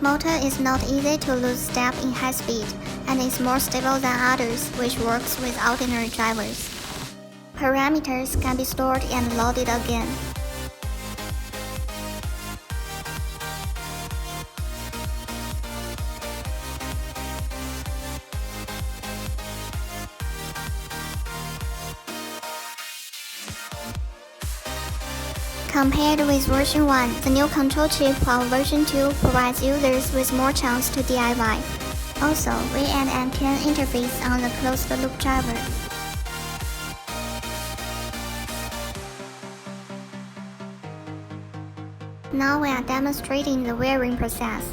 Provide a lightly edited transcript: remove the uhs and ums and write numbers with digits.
motor is not easy to lose step in high speed, and is more stable than others, which works with ordinary drivers. Parameters can be stored and loaded again. Compared with version 1, the new control chip of version 2 provides users with more chance to DIY. Also, we add an N10 interface on the closed-loop driver. Now we are demonstrating the wiring process.